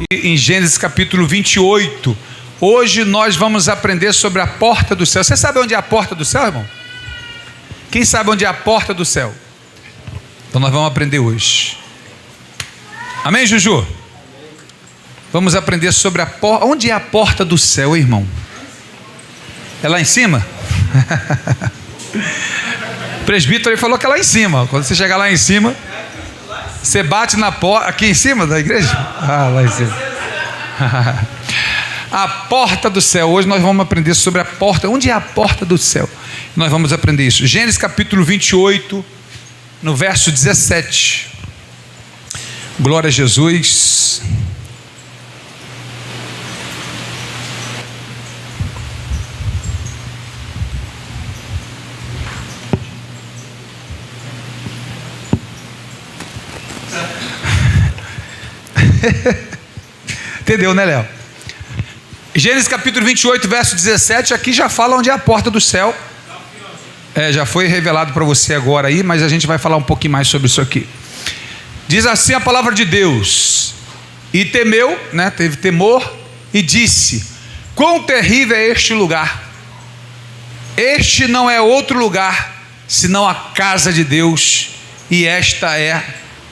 em Gênesis capítulo 28. Hoje nós vamos aprender sobre a porta do céu. Você sabe onde é a porta do céu, irmão? Quem sabe onde é a porta do céu? Então nós vamos aprender hoje. Amém, Juju? Vamos aprender sobre a porta. Onde é a porta do céu, irmão? É lá em cima? O presbítero aí falou que é lá em cima. Quando você chegar lá em cima, você bate na porta. Aqui em cima da igreja? Ah, lá em cima. A porta do céu. Hoje nós vamos aprender sobre a porta. Onde é a porta do céu? Nós vamos aprender isso. Gênesis capítulo 28, no verso 17. Glória a Jesus. Entendeu, né, Léo? Gênesis capítulo 28, verso 17. Aqui já fala onde é a porta do céu. Já foi revelado para você agora aí, mas a gente vai falar um pouquinho mais sobre isso aqui. Diz assim a palavra de Deus: e temeu, né, teve temor, e disse: quão terrível é este lugar! Este não é outro lugar senão a casa de Deus, e esta é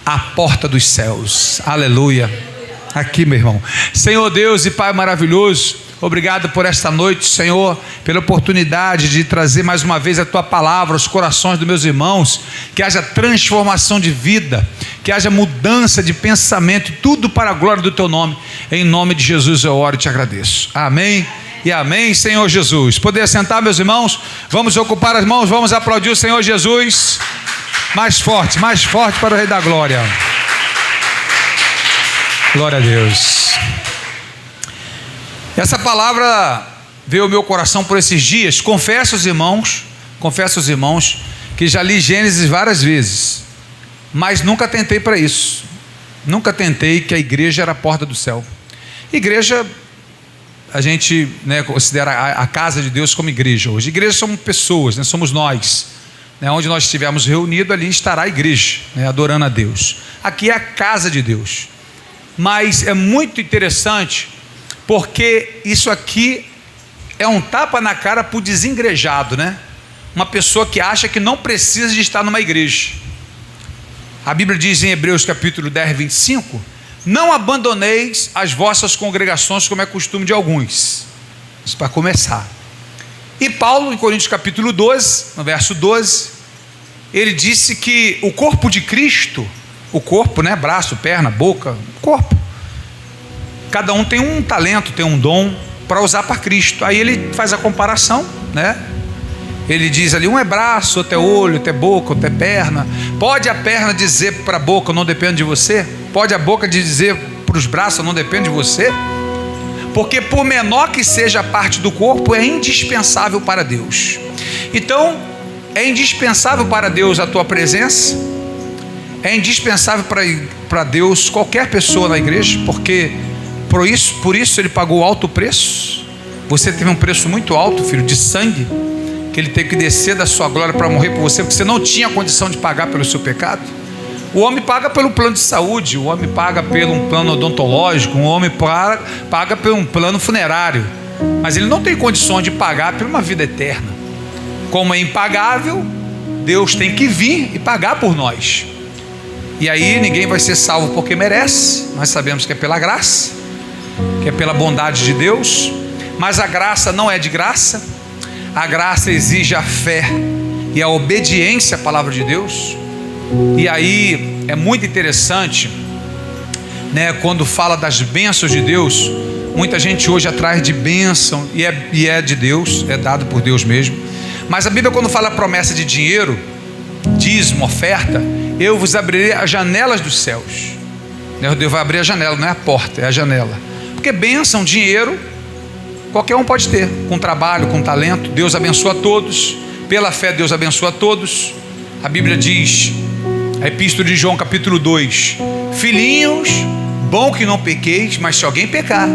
a porta dos céus. Aleluia. Aqui, meu irmão. Senhor Deus e Pai maravilhoso, obrigado por esta noite, Senhor, pela oportunidade de trazer mais uma vez a Tua palavra aos corações dos meus irmãos, que haja transformação de vida, que haja mudança de pensamento, tudo para a glória do Teu nome. Em nome de Jesus eu oro e te agradeço. Amém e amém, Senhor Jesus. Poder sentar, meus irmãos? Vamos ocupar as mãos, vamos aplaudir o Senhor Jesus. Mais forte para o Rei da Glória. Glória a Deus. Essa palavra veio ao meu coração por esses dias. Confesso aos irmãos que já li Gênesis várias vezes, mas nunca tentei para isso. Nunca tentei que a igreja era a porta do céu. Igreja, a gente, né, considera a casa de Deus como igreja hoje. Igreja somos pessoas, né, somos nós. Onde nós estivermos reunidos, ali estará a igreja, né, adorando a Deus. Aqui é a casa de Deus. Mas é muito interessante, porque isso aqui é um tapa na cara para o desengrejado, né? Uma pessoa que acha que não precisa de estar numa igreja. A Bíblia diz em Hebreus capítulo 10, 25: não abandoneis as vossas congregações, como é costume de alguns. Isso para começar. E Paulo, em Coríntios capítulo 12, no verso 12, ele disse que o corpo de Cristo, o corpo, né, braço, perna, boca, corpo, cada um tem um talento, tem um dom para usar para Cristo. Aí ele faz a comparação, né? Ele diz ali, um é braço, outro é olho, outro é boca, outro é perna. Pode a perna dizer para a boca, não depende de você? Pode a boca dizer para os braços, não depende de você? Porque por menor que seja a parte do corpo, é indispensável para Deus. Então, é indispensável para Deus a tua presença, é indispensável para Deus qualquer pessoa na igreja, porque por isso Ele pagou alto preço. Você teve um preço muito alto, filho, de sangue, que Ele teve que descer da sua glória para morrer por você, porque você não tinha condição de pagar pelo seu pecado. O homem paga pelo plano de saúde, o homem paga pelo um plano odontológico, o homem paga pelo um plano funerário, mas ele não tem condições de pagar por uma vida eterna. Como é impagável, Deus tem que vir e pagar por nós. E aí ninguém vai ser salvo porque merece. Nós sabemos que é pela graça, que é pela bondade de Deus, mas a graça não é de graça. A graça exige a fé e a obediência à palavra de Deus. E aí é muito interessante, né, quando fala das bênçãos de Deus. Muita gente hoje atrás de bênção, e é de Deus, é dado por Deus mesmo. Mas a Bíblia, quando fala a promessa de dinheiro, dízimo, oferta, eu vos abrirei as janelas dos céus. Deus vai abrir a janela, não é a porta, é a janela. Porque bênção, dinheiro, qualquer um pode ter, com trabalho, com talento. Deus abençoa a todos, pela fé Deus abençoa a todos. A Bíblia diz, a Epístola de João capítulo 2: filhinhos, bom que não pequeis, mas se alguém pecar,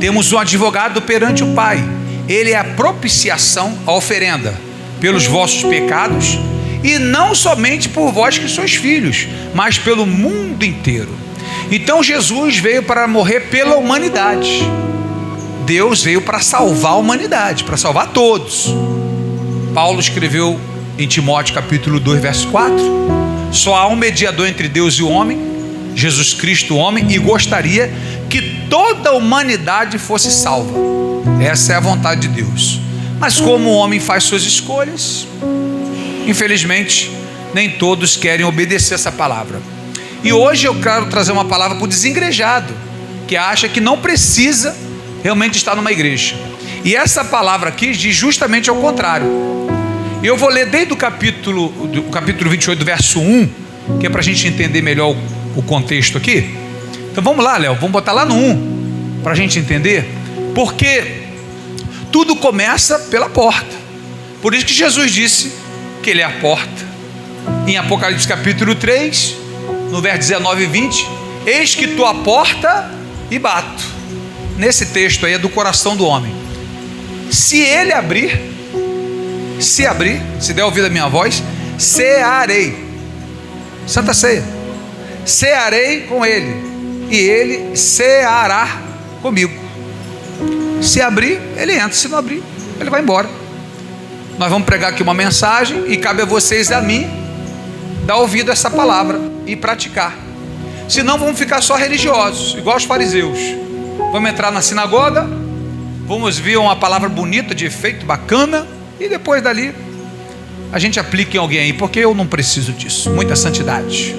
temos um advogado perante o Pai. Ele é a propiciação, a oferenda pelos vossos pecados, e não somente por vós que sois filhos, mas pelo mundo inteiro. Então Jesus veio para morrer pela humanidade. Deus veio para salvar a humanidade, para salvar todos. Paulo escreveu em Timóteo capítulo 2, verso 4: só há um mediador entre Deus e o homem, Jesus Cristo, o homem, e gostaria que toda a humanidade fosse salva. Essa é a vontade de Deus. Mas como o homem faz suas escolhas, infelizmente, nem todos querem obedecer essa palavra. E hoje eu quero trazer uma palavra para o desengrejado, que acha que não precisa realmente estar numa igreja. E essa palavra aqui diz justamente ao contrário. Eu vou ler desde o capítulo 28, do verso 1, que é para a gente entender melhor o contexto aqui. Então vamos lá, Léo, vamos botar lá no 1, para a gente entender. Porque tudo começa pela porta. Por isso que Jesus disse que Ele é a porta. Em Apocalipse capítulo 3, no verso 19 e 20: eis que estou à porta e bato. Nesse texto aí é do coração do homem. Se ele abrir, se der ouvido a minha voz, cearei. Santa Ceia. Cearei com ele, e ele ceará comigo. Se abrir, ele entra. Se não abrir, ele vai embora. Nós vamos pregar aqui uma mensagem, e cabe a vocês e a mim dar ouvido a essa palavra e praticar. Senão vamos ficar só religiosos, igual os fariseus. Vamos entrar na sinagoga, vamos ver uma palavra bonita, de efeito bacana, e depois dali a gente aplica em alguém aí, porque eu não preciso disso. Muita santidade.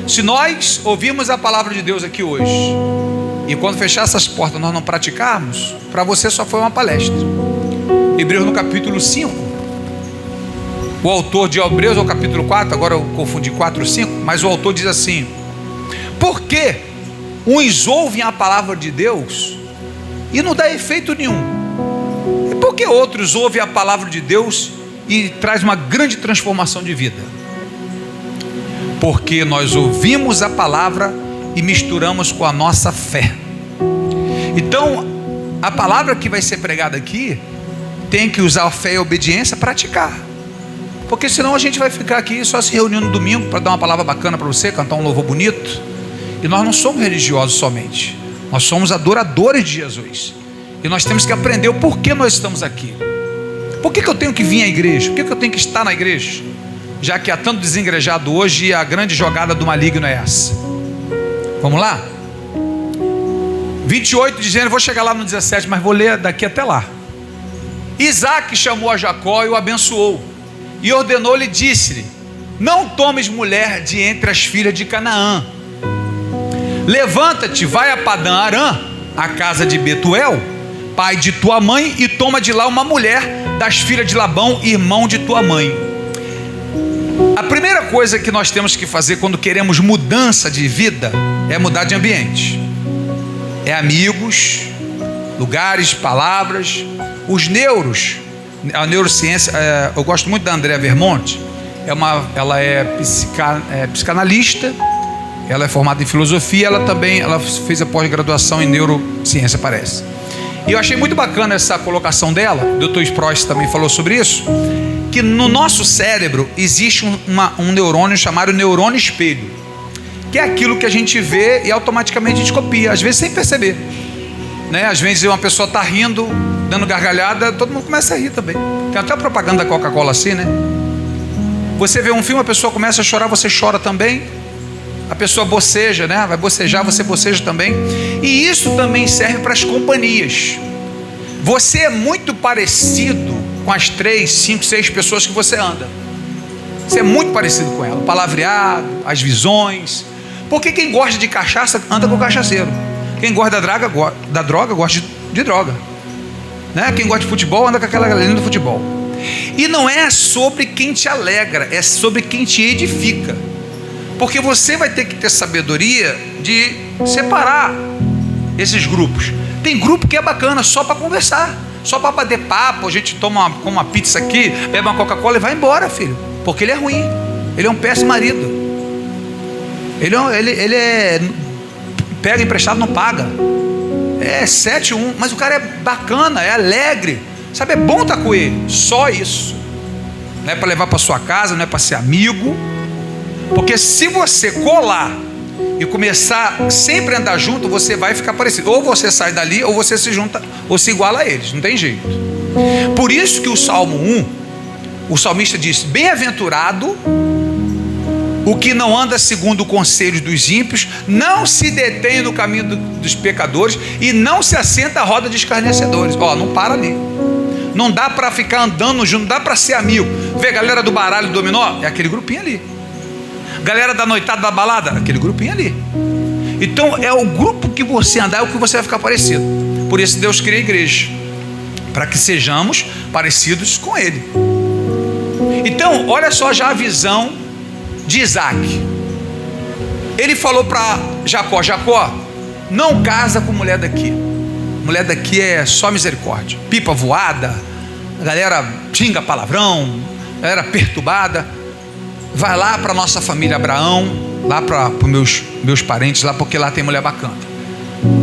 Se nós ouvirmos a palavra de Deus aqui hoje, e quando fechar essas portas nós não praticarmos, para você só foi uma palestra. Hebreus no capítulo 5, o autor de Hebreus é o capítulo 4, agora eu confundi 4 e 5, mas o autor diz assim: por que uns ouvem a palavra de Deus e não dá efeito nenhum? E por que outros ouvem a palavra de Deus e traz uma grande transformação de vida? Porque nós ouvimos a palavra e misturamos com a nossa fé. Então, a palavra que vai ser pregada aqui tem que usar a fé e a obediência, praticar. Porque senão a gente vai ficar aqui só se reunindo no domingo para dar uma palavra bacana para você, cantar um louvor bonito. E nós não somos religiosos somente, nós somos adoradores de Jesus. E nós temos que aprender o porquê nós estamos aqui. Por que eu tenho que vir à igreja? Por que eu tenho que estar na igreja? Já que há tanto desengrejado hoje, e a grande jogada do maligno é essa. Vamos lá? 28 dizendo, eu vou chegar lá no 17, mas vou ler daqui até lá. Isaac chamou a Jacó e o abençoou, e ordenou-lhe, disse-lhe: não tomes mulher de entre as filhas de Canaã. Levanta-te, vai a Padã Arã, a casa de Betuel, pai de tua mãe, e toma de lá uma mulher das filhas de Labão, irmão de tua mãe. A primeira coisa que nós temos que fazer quando queremos mudança de vida é mudar de ambiente. É amigos, lugares, palavras. Os neuros, a neurociência, eu gosto muito da Andrea Vermonte. Ela é psicanalista, ela é formada em filosofia, ela fez a pós-graduação em neurociência, parece. E eu achei muito bacana essa colocação dela. O Dr. Spross também falou sobre isso, que no nosso cérebro existe um neurônio chamado neurônio espelho, que é aquilo que a gente vê e automaticamente a gente copia, às vezes sem perceber, né? Às vezes uma pessoa está rindo, dando gargalhada, todo mundo começa a rir também. Tem até a propaganda da Coca-Cola assim, né? Você vê um filme, a pessoa começa a chorar, você chora também. A pessoa boceja, né? Vai bocejar, você boceja também. E isso também serve para as companhias. Você é muito parecido com as 3, 5, 6 pessoas que você anda. Você é muito parecido com ela. O palavreado, as visões. Porque quem gosta de cachaça anda com o cachaceiro. Quem gosta da droga gosta de droga, né? Quem gosta de futebol anda com aquela galera do futebol. E não é sobre quem te alegra, é sobre quem te edifica. Porque você vai ter que ter sabedoria de separar esses grupos. Tem grupo que é bacana só para conversar, só para bater papo. A gente toma uma pizza aqui, bebe uma Coca-Cola e vai embora, filho. Porque ele é ruim, ele é um péssimo marido. Ele pega emprestado, não paga. É 7-1, mas o cara é bacana, é alegre. Sabe, é bom estar com ele. Só isso. Não é para levar para sua casa, não é para ser amigo. Porque se você colar e começar sempre a andar junto, você vai ficar parecido. Ou você sai dali, ou você se junta, ou se iguala a eles. Não tem jeito. Por isso que o Salmo 1, o salmista diz: bem-aventurado o que não anda segundo o conselho dos ímpios, não se detém no caminho dos pecadores e não se assenta à roda de escarnecedores. Não para ali. Não dá para ficar andando junto, não dá para ser amigo. Vê a galera do baralho, do dominó, é aquele grupinho ali. Galera da noitada, da balada, aquele grupinho ali. Então é o grupo que você andar, é o que você vai ficar parecido. Por isso Deus cria a igreja, para que sejamos parecidos com Ele. Então olha só já a visão de Isaac. Ele falou para Jacó: Jacó, não casa com mulher daqui. Mulher daqui é só misericórdia, pipa voada, a galera xinga palavrão, a galera perturbada. Vai lá para nossa família Abraão, lá para os meus parentes lá, porque lá tem mulher bacana.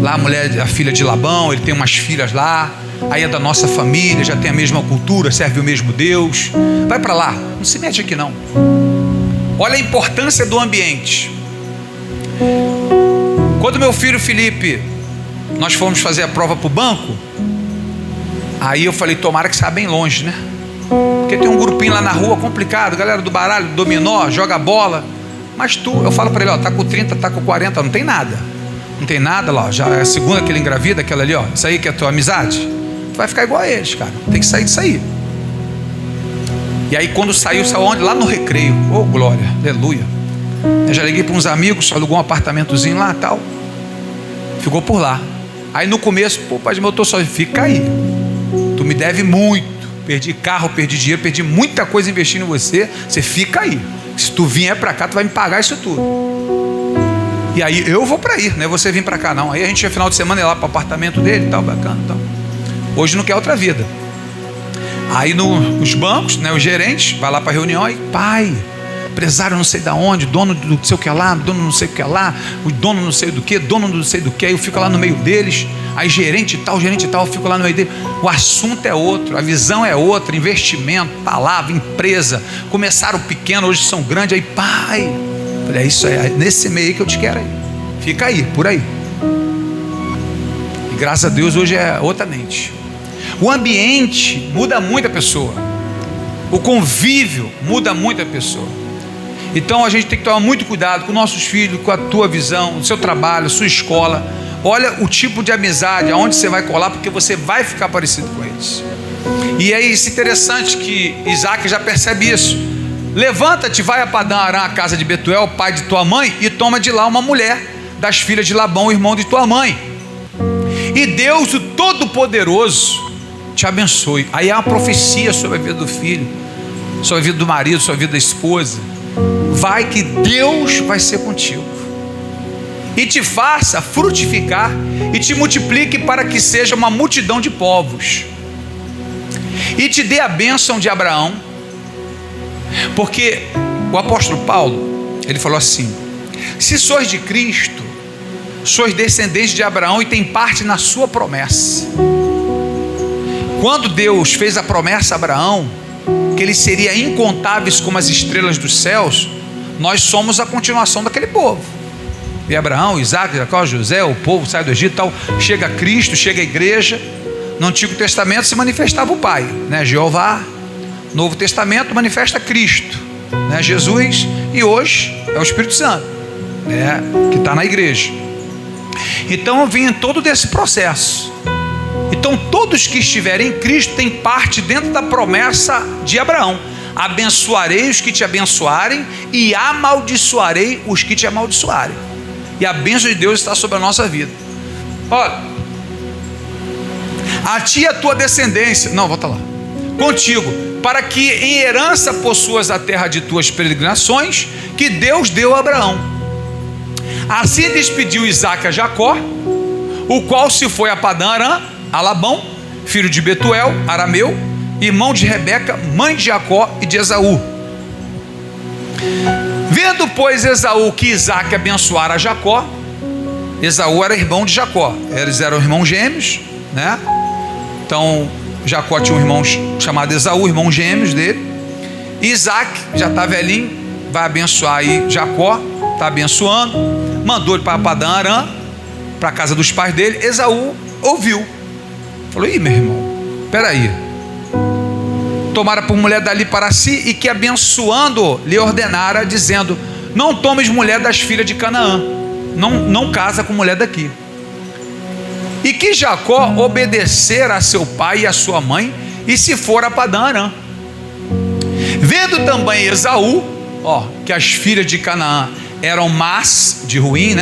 Lá a mulher, a filha de Labão, ele tem umas filhas lá, aí é da nossa família, já tem a mesma cultura, serve o mesmo Deus. Vai para lá, não se mete aqui não. Olha a importância do ambiente. Quando meu filho Felipe, nós fomos fazer a prova para o banco, aí eu falei: tomara que saia bem longe, né? Porque tem um grupinho lá na rua complicado, galera do baralho, do dominó, joga bola. Mas eu falo para ele: tá com 30, tá com 40, não tem nada. Não tem nada lá, já é a segunda que ele engravida, aquela ali, isso aí que é a tua amizade. Tu vai ficar igual a eles, cara. Tem que sair disso aí. E aí quando saiu onde? Lá no recreio. Glória, aleluia. Eu já liguei para uns amigos, alugou um apartamentozinho lá e tal. Ficou por lá. Aí no começo: pai de meu, eu tô só. Fica aí. Tu me deve muito. Perdi carro, perdi dinheiro, perdi muita coisa investindo em você. Você fica aí. Se tu vier para cá, tu vai me pagar isso tudo. E aí eu vou para aí, não é você vir para cá não. Aí a gente ia final de semana ir lá para o apartamento dele e tal, bacana e tal. Hoje não quer outra vida. Aí nos bancos, os gerentes, vai lá para a reunião e: pai, empresário não sei da onde, dono do não sei o que lá, dono não sei o que lá, o dono não sei do que, dono não sei do que. Aí eu fico lá no meio deles. Aí gerente e tal, eu fico lá no meio dele. O assunto é outro, a visão é outra, investimento, palavra, empresa. Começaram pequeno, hoje são grandes. Aí, pai, falei: é isso aí, é nesse meio que eu te quero aí. Fica aí, por aí. E graças a Deus hoje é outra mente. O ambiente muda muito a pessoa. O convívio muda muito a pessoa. Então a gente tem que tomar muito cuidado com nossos filhos, com a tua visão, o seu trabalho, a sua escola. Olha o tipo de amizade, aonde você vai colar, porque você vai ficar parecido com eles. E é isso interessante que Isaac já percebe isso. Levanta-te, vai a Padã Arã, a casa de Betuel, pai de tua mãe, e toma de lá uma mulher das filhas de Labão, irmão de tua mãe. E Deus, o Todo-Poderoso, te abençoe. Aí há uma profecia sobre a vida do filho, sobre a vida do marido, sobre a vida da esposa. Vai que Deus vai ser contigo e te faça frutificar e te multiplique para que seja uma multidão de povos, e te dê a bênção de Abraão. Porque o apóstolo Paulo, ele falou assim: se sois de Cristo, sois descendentes de Abraão e tem parte na sua promessa. Quando Deus fez a promessa a Abraão, que ele seria incontáveis como as estrelas dos céus, nós somos a continuação daquele povo. E Abraão, Isaac, Jacó, José, o povo sai do Egito e tal. Chega Cristo, chega a igreja. No Antigo Testamento se manifestava o Pai, Jeová. Novo Testamento manifesta Cristo, Jesus. E hoje é o Espírito Santo, que está na igreja. Então vem todo desse processo. Então todos que estiverem em Cristo têm parte dentro da promessa de Abraão: abençoarei os que te abençoarem e amaldiçoarei os que te amaldiçoarem. E a bênção de Deus está sobre a nossa vida. Olha, a ti e a tua descendência, não, volta lá, contigo, para que em herança possuas a terra de tuas peregrinações, que Deus deu a Abraão. Assim despediu Isaac a Jacó, o qual se foi a Padã Arã, a Labão, filho de Betuel, arameu, irmão de Rebeca, mãe de Jacó e de Esaú. Vendo, pois, Esaú que Isaac abençoara a Jacó, Esaú era irmão de Jacó, eles eram irmãos gêmeos, Então Jacó tinha um irmão chamado Esaú, irmão gêmeos dele. E Isaac já está velhinho, vai abençoar aí Jacó, está abençoando. mandou ele para Padã Arã, para a casa dos pais dele. Esaú ouviu, falou: ih, meu irmão, peraí, tomara por mulher dali para si, e que abençoando lhe ordenara, dizendo: não tomes mulher das filhas de Canaã, não casa com mulher daqui. E que Jacó obedecera a seu pai e a sua mãe, e se for a Padã Arã. Vendo também Esaú, que as filhas de Canaã eram más de ruim,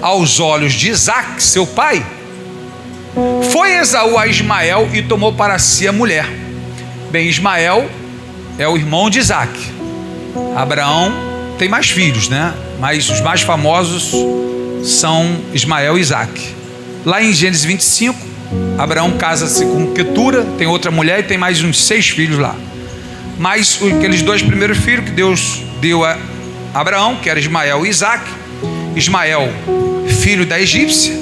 aos olhos de Isaque, seu pai, foi Esaú a Ismael e tomou para si a mulher. Bem, Ismael é o irmão de Isaque. Abraão tem mais filhos, mas os mais famosos são Ismael e Isaque. Lá em Gênesis 25, Abraão casa-se com Quetura, tem outra mulher e tem mais uns 6 filhos lá. Mas aqueles 2 primeiros filhos que Deus deu a Abraão, que era Ismael e Isaque. Ismael, filho da egípcia,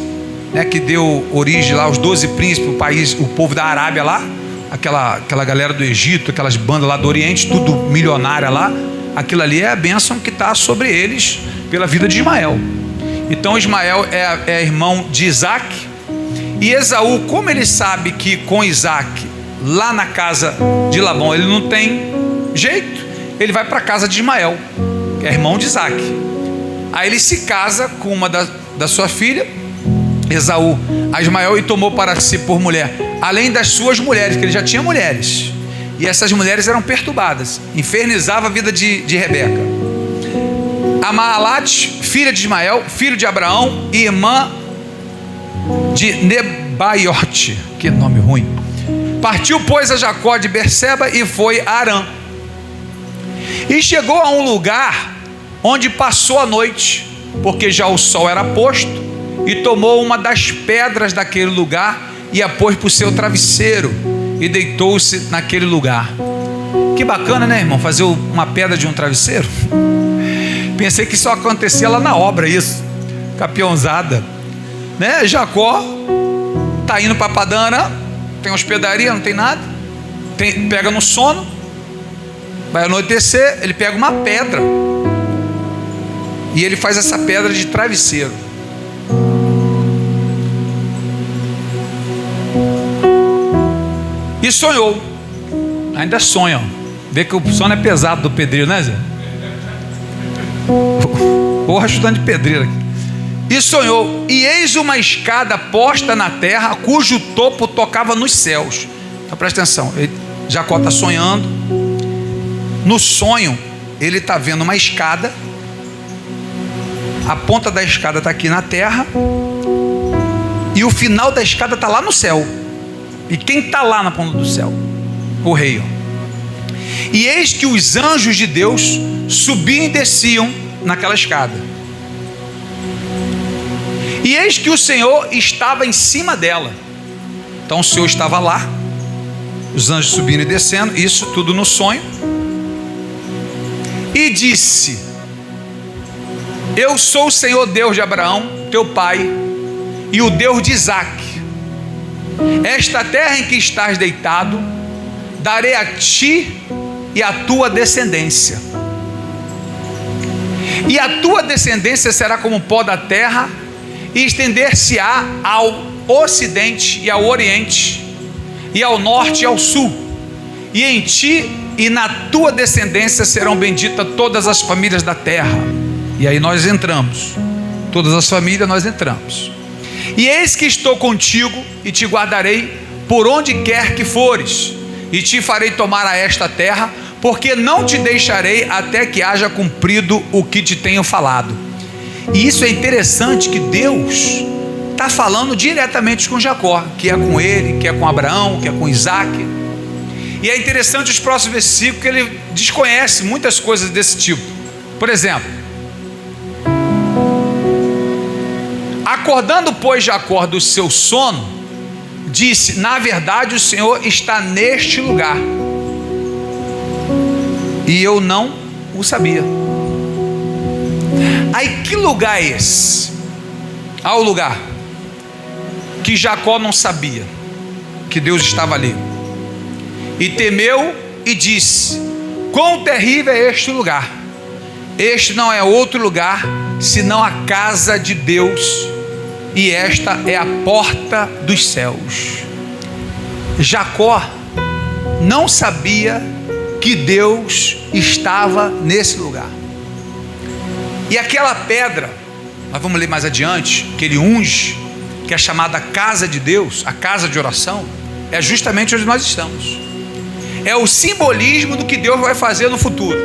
que deu origem lá aos 12 príncipes, o povo da Arábia lá, aquela galera do Egito, aquelas bandas lá do Oriente, tudo milionária lá. Aquilo ali é a bênção que está sobre eles pela vida de Ismael. Então Ismael é irmão de Isaque. E Esaú, como ele sabe que com Isaque, lá na casa de Labão, ele não tem jeito, ele vai para a casa de Ismael, que é irmão de Isaque. Aí ele se casa com uma da sua filha, Esaú, a Ismael, e tomou para si por mulher, além das suas mulheres, que ele já tinha mulheres, e essas mulheres eram perturbadas, infernizava a vida de Rebeca. A Maalate, filha de Ismael, filho de Abraão, e irmã de Nebaiote, que nome ruim. Partiu, pois, a Jacó de Berseba e foi a Arã. E chegou a um lugar onde passou a noite, porque já o sol era posto, e tomou uma das pedras daquele lugar e a pôs para o seu travesseiro e deitou-se naquele lugar. Que bacana, irmão? Fazer uma pedra de um travesseiro. Pensei que só acontecia lá na obra, isso, capiãozada, Jacó está indo para Padã Arã, tem hospedaria, não tem nada, pega no sono, vai anoitecer, ele pega uma pedra e ele faz essa pedra de travesseiro. E sonhou, ainda sonha, vê que o sono é pesado do pedreiro, Zé? Porra, chutando de pedreira aqui. E sonhou, e eis uma escada posta na terra, cujo topo tocava nos céus. Então presta atenção, Jacó está sonhando. No sonho, ele está vendo uma escada, a ponta da escada está aqui na terra, e o final da escada está lá no céu. E quem está lá na ponta do céu? O rei. E eis que os anjos de Deus subiam e desciam naquela escada. E eis que o Senhor estava em cima dela. Então o Senhor estava lá, os anjos subindo e descendo, isso tudo no sonho. E disse: eu sou o Senhor Deus de Abraão, teu pai, e o Deus de Isaque. Esta terra em que estás deitado, darei a ti e a tua descendência. E a tua descendência será como o pó da terra, e estender-se-á ao ocidente e ao oriente, e ao norte e ao sul. E em ti e na tua descendência serão benditas todas as famílias da terra. E aí nós entramos, todas as famílias nós entramos. E eis que estou contigo e te guardarei por onde quer que fores, e te farei tomar a esta terra, porque não te deixarei até que haja cumprido o que te tenho falado. E isso é interessante, que Deus está falando diretamente com Jacó, que é com ele, que é com Abraão, que é com Isaque. E é interessante os próximos versículos, que ele desconhece muitas coisas desse tipo. Por exemplo: acordando, pois, Jacó do seu sono, disse: na verdade o Senhor está neste lugar, e eu não o sabia. Aí que lugar é esse? Ao lugar que Jacó não sabia que Deus estava ali, e temeu e disse: quão terrível é este lugar! Este não é outro lugar senão a casa de Deus, e esta é a porta dos céus. Jacó não sabia que Deus estava nesse lugar. E aquela pedra, nós vamos ler mais adiante, que ele unge, que é chamada casa de Deus, a casa de oração, é justamente onde nós estamos. É o simbolismo do que Deus vai fazer no futuro.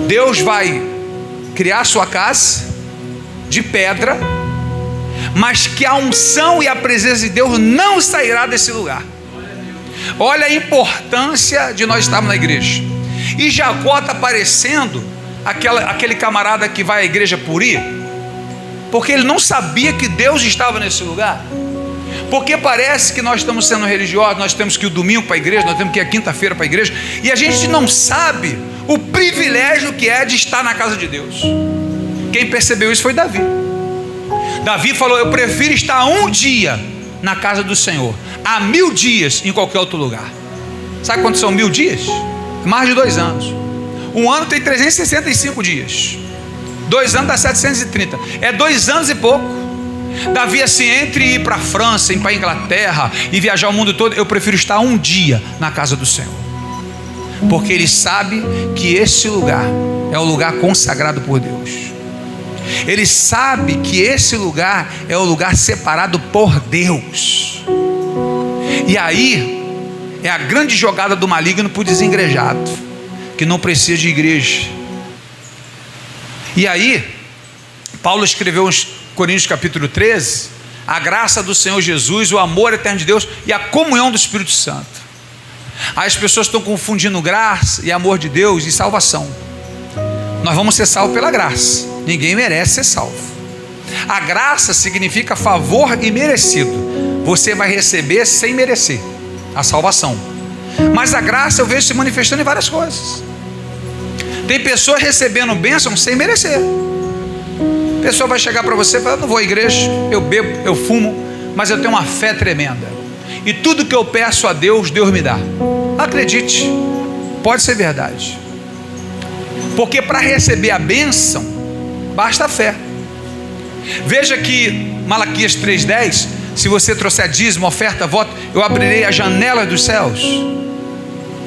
Deus vai criar sua casa de pedra, mas que a unção e a presença de Deus não sairá desse lugar. Olha a importância de nós estarmos na igreja. E Jacó está parecendo aquele camarada que vai à igreja por ir, porque ele não sabia que Deus estava nesse lugar. Porque parece que nós estamos sendo religiosos, nós temos que ir domingo para a igreja, nós temos que ir a quinta-feira para a igreja, e a gente não sabe o privilégio que é de estar na casa de Deus. Quem percebeu isso foi Davi. Davi falou: eu prefiro estar um dia na casa do Senhor a 1000 dias em qualquer outro lugar. Sabe quantos são 1000 dias? Mais de 2 anos. Um ano tem 365 dias. 2 anos dá 730. É 2 anos e pouco. Davi, assim, entre ir para a França, ir para a Inglaterra e viajar o mundo todo, eu prefiro estar um dia na casa do Senhor, porque ele sabe que esse lugar é o lugar consagrado por Deus. Ele sabe que esse lugar é o lugar separado por Deus. E aí é a grande jogada do maligno para o desengrejado, que não precisa de igreja. E aí Paulo escreveu em Coríntios capítulo 13, a graça do Senhor Jesus, o amor eterno de Deus e a comunhão do Espírito Santo. As pessoas estão confundindo graça e amor de Deus e salvação. Nós vamos ser salvos pela graça. Ninguém merece ser salvo. A graça significa favor imerecido. Você vai receber sem merecer a salvação. Mas a graça eu vejo se manifestando em várias coisas. Tem pessoas recebendo bênção sem merecer. A pessoa vai chegar para você e falar: eu não vou à igreja, eu bebo, eu fumo, mas eu tenho uma fé tremenda, e tudo que eu peço a Deus, Deus me dá. Acredite, pode ser verdade, porque para receber a bênção basta a fé. Veja que Malaquias 3,10: se você trouxer dízimo, oferta, voto, eu abrirei as janelas dos céus.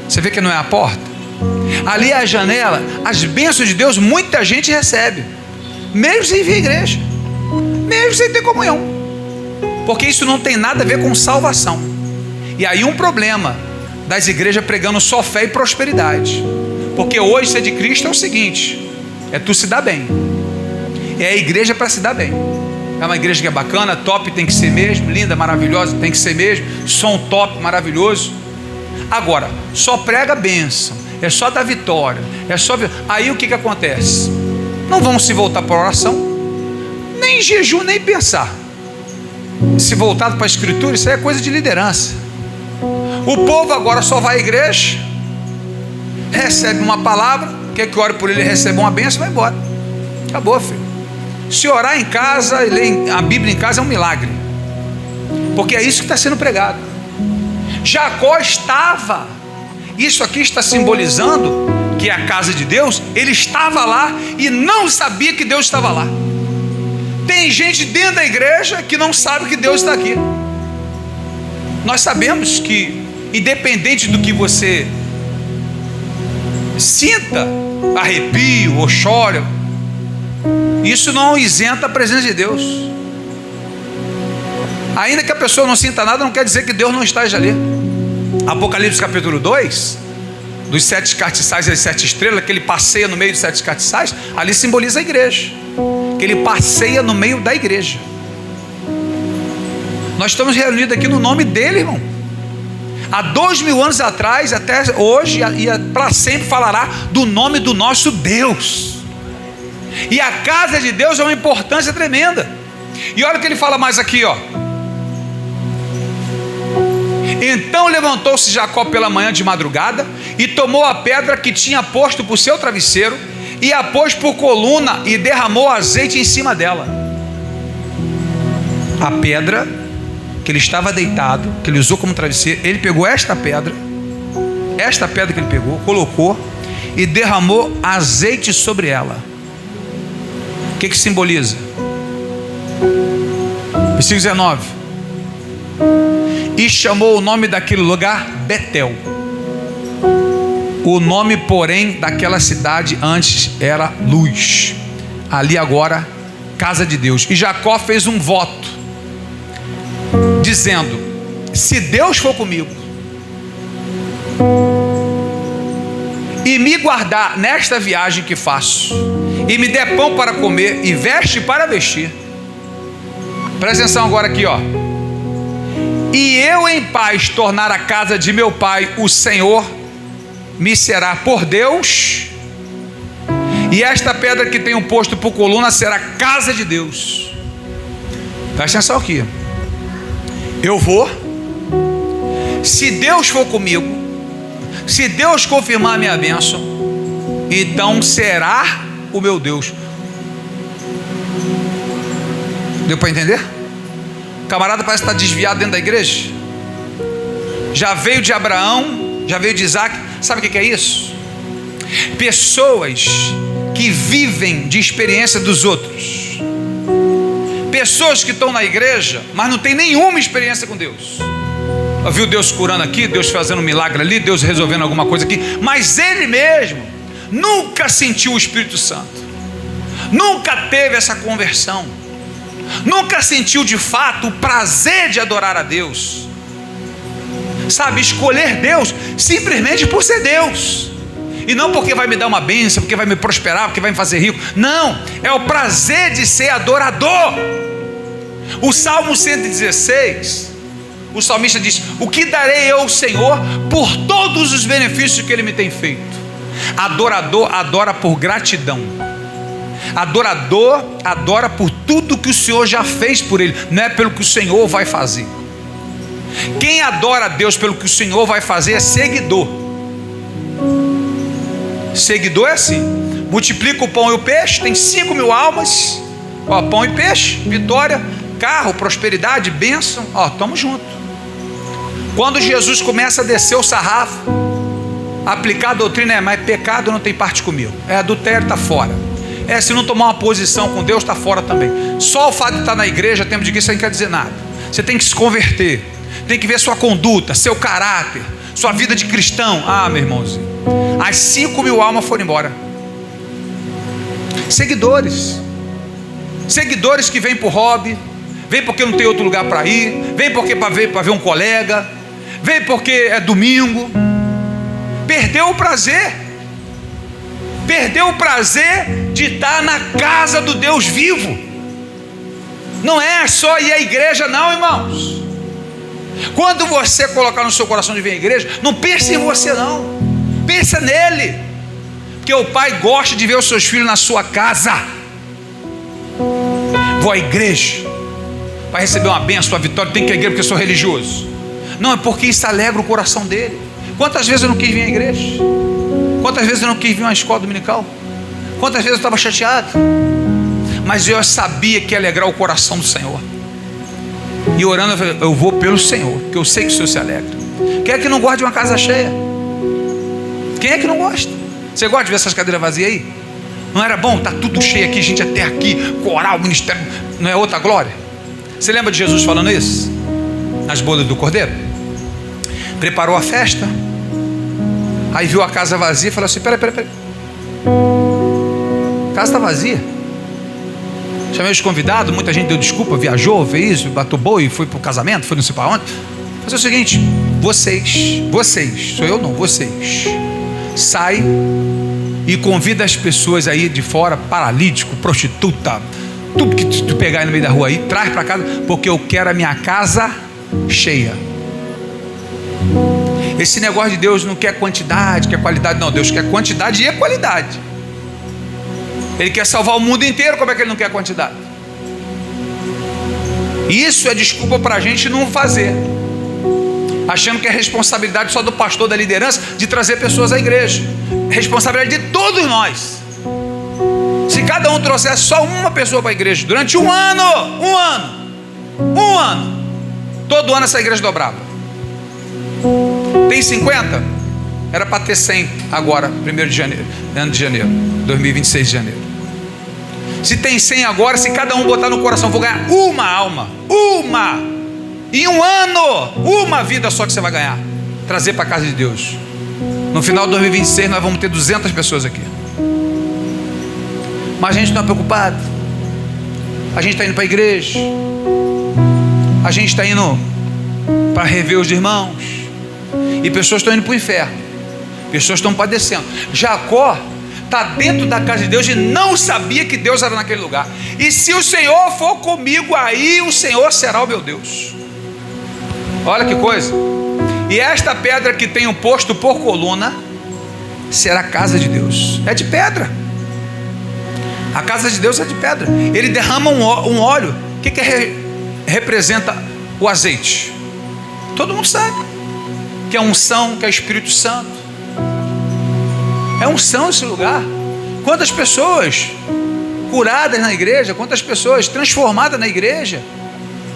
Você vê que não é a porta? Ali é a janela. As bênçãos de Deus muita gente recebe, mesmo sem vir à igreja, mesmo sem ter comunhão, porque isso não tem nada a ver com salvação. E aí um problema das igrejas pregando só fé e prosperidade, porque hoje ser de Cristo é o seguinte: é tu se dar bem, é a igreja para se dar bem. É uma igreja que é bacana, top, tem que ser mesmo, linda, maravilhosa, tem que ser mesmo, som top, maravilhoso. Agora, só prega bênção, é só dar vitória, é só... Aí o que acontece? Não vamos se voltar para a oração, nem jejum, nem pensar. Se voltado para a escritura, isso aí é coisa de liderança. O povo agora só vai à igreja, recebe uma palavra, quer que ore por ele, recebe uma bênção, vai embora. Acabou, filho. Se orar em casa e ler a Bíblia em casa é um milagre, porque é isso que está sendo pregado. Jacó estava, isso aqui está simbolizando que é a casa de Deus. Ele estava lá e não sabia que Deus estava lá. Tem gente dentro da igreja que não sabe que Deus está aqui. Nós sabemos que, independente do que você sinta, arrepio ou chore, isso não isenta a presença de Deus. Ainda que a pessoa não sinta nada, não quer dizer que Deus não esteja ali. Apocalipse capítulo 2, dos 7 castiçais e as 7 estrelas, que ele passeia no meio dos 7 castiçais, ali simboliza a igreja, que ele passeia no meio da igreja. Nós estamos reunidos aqui no nome dele, irmão. Há 2000 anos atrás, até hoje, e para sempre falará do nome do nosso Deus. E a casa de Deus é uma importância tremenda. E olha o que ele fala mais aqui, ó. Então levantou-se Jacó pela manhã de madrugada e tomou a pedra que tinha posto por seu travesseiro e a pôs por coluna e derramou azeite em cima dela. A pedra que ele estava deitado, que ele usou como travesseiro, ele pegou esta pedra que ele pegou, colocou e derramou azeite sobre ela. O que simboliza? Versículo 19. E chamou o nome daquele lugar Betel. O nome, porém, daquela cidade antes era Luz. Ali agora, casa de Deus. E Jacó fez um voto, dizendo: se Deus for comigo e me guardar nesta viagem que faço, e me der pão para comer e veste para vestir. Presta atenção agora aqui, ó. E eu em paz tornar a casa de meu pai, o Senhor me será por Deus, e esta pedra que tenho posto por coluna será casa de Deus. Presta atenção aqui. Eu vou, se Deus for comigo, se Deus confirmar a minha bênção, então será o meu Deus. Deu para entender? O camarada parece estar desviado dentro da igreja. Já veio de Abraão, já veio de Isaac. Sabe o que é isso? Pessoas que vivem de experiência dos outros. Pessoas que estão na igreja, mas não tem nenhuma experiência com Deus. Viu Deus curando aqui, Deus fazendo um milagre ali, Deus resolvendo alguma coisa aqui, mas ele mesmo nunca sentiu o Espírito Santo, nunca teve essa conversão, nunca sentiu de fato o prazer de adorar a Deus. Sabe, escolher Deus simplesmente por ser Deus, e não porque vai me dar uma bênção, porque vai me prosperar, porque vai me fazer rico. Não, é o prazer de ser adorador. O Salmo 116, o salmista diz: o que darei eu ao Senhor por todos os benefícios que Ele me tem feito? Adorador adora por gratidão. Adorador adora por tudo que o Senhor já fez por ele, não é pelo que o Senhor vai fazer. Quem adora a Deus pelo que o Senhor vai fazer é seguidor. Seguidor é assim: multiplica o pão e o peixe, tem 5.000 almas, ó, pão e peixe, vitória, carro, prosperidade, bênção, ó, estamos juntos. Quando Jesus começa a descer o sarrafo, aplicar a doutrina, mas pecado não tem parte comigo, adultério, está fora, se não tomar uma posição com Deus, está fora também. Só o fato de estar na igreja, tempo de que isso não quer dizer nada. Você tem que se converter, tem que ver sua conduta, seu caráter, sua vida de cristão. Meu irmãozinho, as 5.000 almas foram embora. Seguidores que vêm por hobby, vem porque não tem outro lugar para ir, vem porque para ver um colega, vem porque é domingo. Perdeu o prazer de estar na casa do Deus vivo. Não é só ir à igreja não, irmãos. Quando você colocar no seu coração de vir à igreja, não pense em você não, pensa nele, porque o pai gosta de ver os seus filhos na sua casa. Vou à igreja para receber uma bênção, uma vitória, tem que ir à igreja porque eu sou religioso. Não, é porque isso alegra o coração dele. Quantas vezes eu não quis vir à igreja? Quantas vezes eu não quis vir a uma escola dominical? Quantas vezes eu estava chateado? Mas eu sabia que ia alegrar o coração do Senhor. E orando, eu falei: eu vou pelo Senhor, porque eu sei que o Senhor se alegra. Quem é que não gosta de uma casa cheia? Quem é que não gosta? Você gosta de ver essas cadeiras vazias aí? Não era bom? Está tudo cheio aqui, gente até aqui, coral, ministério. Não é outra glória? Você lembra de Jesus falando isso? Nas bodas do Cordeiro? Preparou a festa, aí viu a casa vazia e falou assim: peraí, a casa está vazia. Chamei os convidados, muita gente deu desculpa, viajou, fez isso, bateu boi, foi para o casamento, foi não sei para onde. Fazer o seguinte: vocês, sou eu não, vocês, sai e convida as pessoas aí de fora, paralítico, prostituta, tudo que tu pegar aí no meio da rua aí, traz para casa, porque eu quero a minha casa cheia. Esse negócio de Deus não quer quantidade, quer qualidade. Não, Deus quer quantidade e qualidade. Ele quer salvar o mundo inteiro, como é que ele não quer quantidade? Isso é desculpa para a gente não fazer, achando que é responsabilidade só do pastor, da liderança, de trazer pessoas à igreja. Responsabilidade de todos nós. Se cada um trouxesse só uma pessoa para a igreja durante um ano, todo ano essa igreja dobrava. Tem 50? Era para ter 100 agora, 1º de janeiro, ano de janeiro, 2026 de janeiro. Se tem 100 agora, se cada um botar no coração, vou ganhar uma alma, uma, em um ano, uma vida só que você vai ganhar, trazer para a casa de Deus. No final de 2026 nós vamos ter 200 pessoas aqui. Mas a gente não é preocupado. A gente está indo para a igreja, a gente está indo para rever os irmãos, e pessoas estão indo para o inferno, pessoas estão padecendo. Jacó está dentro da casa de Deus e não sabia que Deus era naquele lugar. E se o Senhor for comigo, aí o Senhor será o meu Deus. Olha que coisa. E esta pedra que tenho posto por coluna será a casa de Deus. É de pedra. A casa de Deus é de pedra. Ele derrama um óleo. O que representa o azeite? Todo mundo sabe que é unção, que é Espírito Santo. É unção esse lugar. Quantas pessoas curadas na igreja, quantas pessoas transformadas na igreja,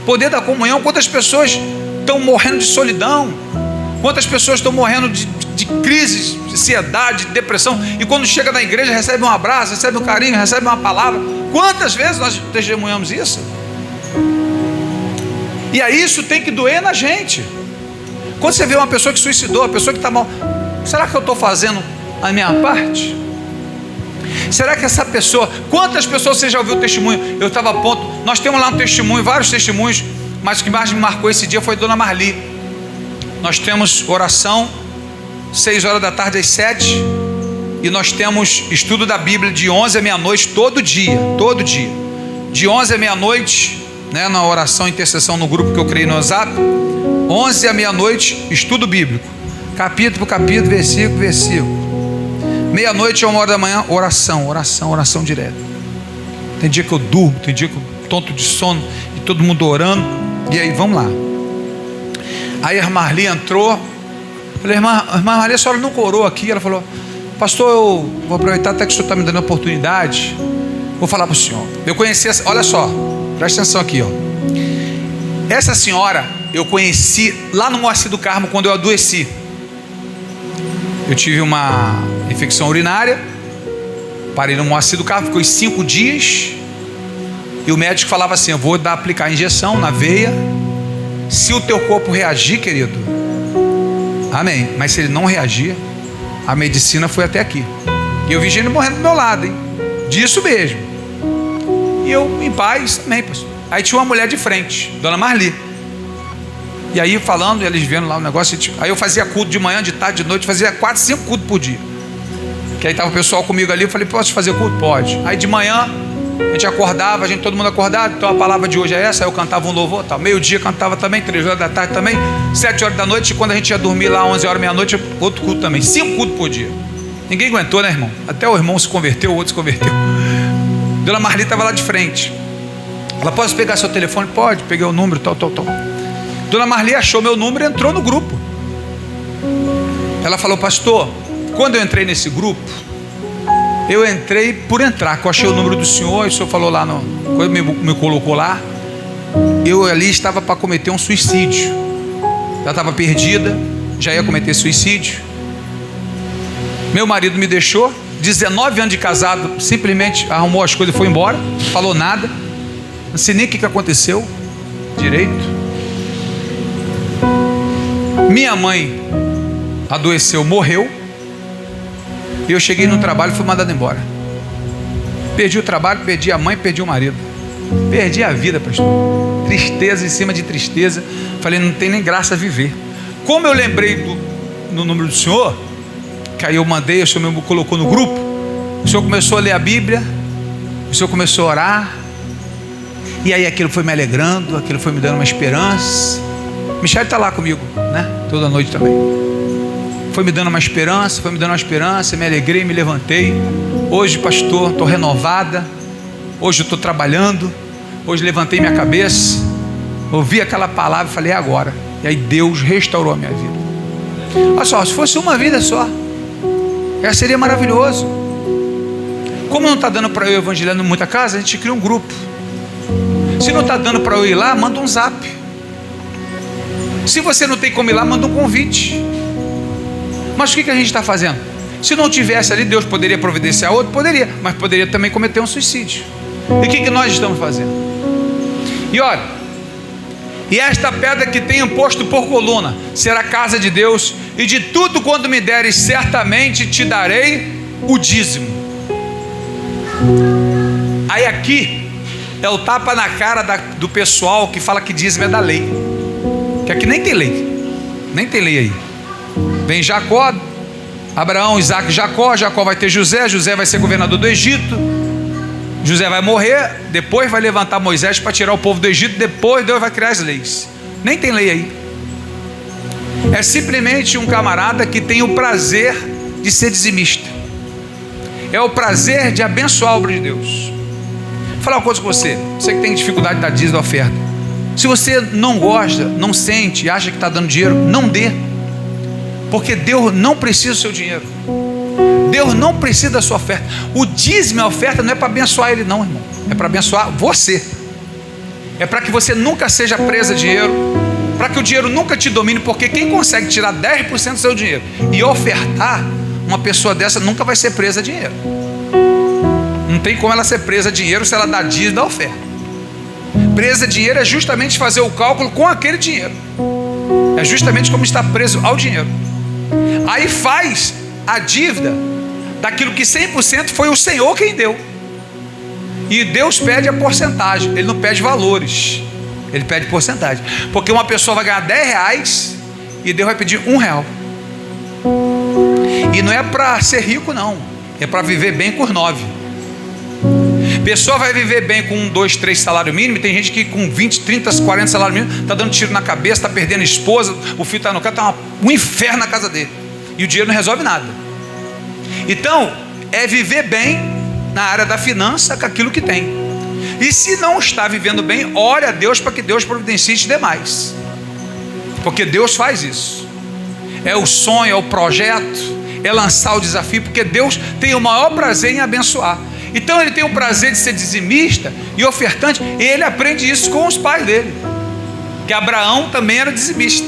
poder da comunhão. Quantas pessoas estão morrendo de solidão, quantas pessoas estão morrendo de crises, de ansiedade, de depressão, e quando chega na igreja recebe um abraço, recebe um carinho, recebe uma palavra. Quantas vezes nós testemunhamos isso? E aí isso tem que doer na gente. Quando você vê uma pessoa que suicidou, uma pessoa que está mal, será que eu estou fazendo a minha parte? Será que essa pessoa, quantas pessoas você já ouviu o testemunho? Eu estava a ponto, nós temos lá um testemunho, vários testemunhos, mas o que mais me marcou esse dia foi Dona Marli. Nós temos oração 6 horas da tarde às 7, e nós temos estudo da Bíblia de 11 à meia-noite todo dia, de 11 à meia-noite, né, na oração e intercessão no grupo que eu criei no WhatsApp. 11 à meia-noite, estudo bíblico, capítulo por capítulo, versículo por versículo. Meia-noite a 1 hora da manhã, oração direta. Tem dia que eu durmo, tem dia que eu tonto de sono, e todo mundo orando. E aí, vamos lá. Aí a irmã Marli entrou. Eu falei, irmã Marli, a senhora nunca orou aqui? Ela falou, pastor, eu vou aproveitar até que o senhor está me dando a oportunidade, vou falar para o senhor. Eu conheci, olha só, presta atenção aqui, ó. Essa senhora eu conheci lá no Moacir do Carmo, quando eu adoeci. Eu tive uma infecção urinária, parei no Moacir do Carmo, ficou 5 dias, e o médico falava assim, eu vou aplicar a injeção na veia, se o teu corpo reagir, querido, amém, mas se ele não reagir, a medicina foi até aqui, e eu vi gente morrendo do meu lado, hein? Disso mesmo, e eu em paz também, pastor. Aí tinha uma mulher de frente, Dona Marli, e aí falando, eles vendo lá o negócio, aí eu fazia culto de manhã, de tarde, de noite, fazia 4, 5 cultos por dia, que aí estava o pessoal comigo ali, eu falei, posso fazer culto? Pode. Aí de manhã, a gente acordava, todo mundo acordado, então a palavra de hoje é essa, aí eu cantava um louvor, tal. Meio-dia cantava também, 3 horas da tarde também, 7 horas da noite, e quando a gente ia dormir lá, 11 horas, meia-noite, outro culto também, 5 cultos por dia. Ninguém aguentou, né, irmão? Até o irmão se converteu, o outro se converteu. Dona Marli estava lá de frente. Ela, posso pegar seu telefone? Pode, peguei o número, tal. Dona Marli achou meu número e entrou no grupo. Ela falou, pastor, quando eu entrei nesse grupo, eu entrei por entrar, que eu achei o número do senhor, e o senhor falou lá, quando me colocou lá, eu ali estava para cometer um suicídio. Ela estava perdida, já ia cometer suicídio. Meu marido me deixou, 19 anos de casado, simplesmente arrumou as coisas e foi embora, falou nada, não sei nem o que aconteceu direito. Minha mãe adoeceu, morreu, e eu cheguei no trabalho e fui mandado embora. Perdi o trabalho, perdi a mãe, perdi o marido, perdi a vida, pastor. Tristeza em cima de tristeza. Falei, não tem nem graça viver. Como eu lembrei no número do senhor, que aí eu mandei, o senhor me colocou no grupo, o senhor começou a ler a Bíblia, o senhor começou a orar, e aí aquilo foi me alegrando, aquilo foi me dando uma esperança. Michele está lá comigo, né? Toda noite também. Foi me dando uma esperança, me alegrei, me levantei. Hoje, pastor, estou renovada. Hoje eu estou trabalhando. Hoje levantei minha cabeça, ouvi aquela palavra e falei, é agora. E aí Deus restaurou a minha vida. Olha só, se fosse uma vida só, essa seria maravilhoso. Como não está dando para eu evangelizar em muita casa, a gente cria um grupo. Se não está dando para eu ir lá, manda um zap. Se você não tem como ir lá, manda um convite. Mas o que a gente está fazendo? Se não tivesse ali, Deus poderia providenciar outro? Poderia, mas poderia também cometer um suicídio. E o que nós estamos fazendo? E olha, e esta pedra que tenho posto por coluna será a casa de Deus, e de tudo quanto me deres, certamente te darei o dízimo. Aí aqui é o tapa na cara do pessoal que fala que dízimo é da lei, que aqui nem tem lei aí. Vem Jacó, Abraão, Isaac, Jacó vai ter José vai ser governador do Egito, José vai morrer, depois vai levantar Moisés para tirar o povo do Egito, depois Deus vai criar as leis. Nem tem lei aí. É simplesmente um camarada que tem o prazer de ser dizimista, é o prazer de abençoar a obra de Deus. Vou falar uma coisa com você que tem dificuldade de dar dízimo da oferta. Se você não gosta, não sente, acha que está dando dinheiro, não dê, porque Deus não precisa do seu dinheiro, Deus não precisa da sua oferta. O dízimo e a oferta não é para abençoar Ele não, irmão, é para abençoar você, é para que você nunca seja presa de dinheiro, para que o dinheiro nunca te domine, porque quem consegue tirar 10% do seu dinheiro e ofertar, uma pessoa dessa nunca vai ser presa a dinheiro. Não tem como ela ser presa a dinheiro se ela dá dízimo da oferta. Presa a dinheiro é justamente fazer o cálculo com aquele dinheiro, é justamente como está preso ao dinheiro. Aí faz a dívida daquilo que 100% foi o Senhor quem deu, e Deus pede a porcentagem, Ele não pede valores, Ele pede porcentagem, porque uma pessoa vai ganhar R$10 e Deus vai pedir R$1, e não é para ser rico não, é para viver bem com os 9. Pessoa vai viver bem com 1, 2, 3 salário mínimo, e tem gente que com 20, 30, 40 salário mínimo está dando tiro na cabeça, está perdendo a esposa, o filho está no carro, está um inferno na casa dele, e o dinheiro não resolve nada. Então é viver bem na área da finança com aquilo que tem, e se não está vivendo bem, ore a Deus para que Deus providencie te dê mais, porque Deus faz isso. É o sonho, é o projeto, é lançar o desafio, porque Deus tem o maior prazer em abençoar. Então Ele tem o prazer de ser dizimista e ofertante, e Ele aprende isso com os pais dele, que Abraão também era dizimista,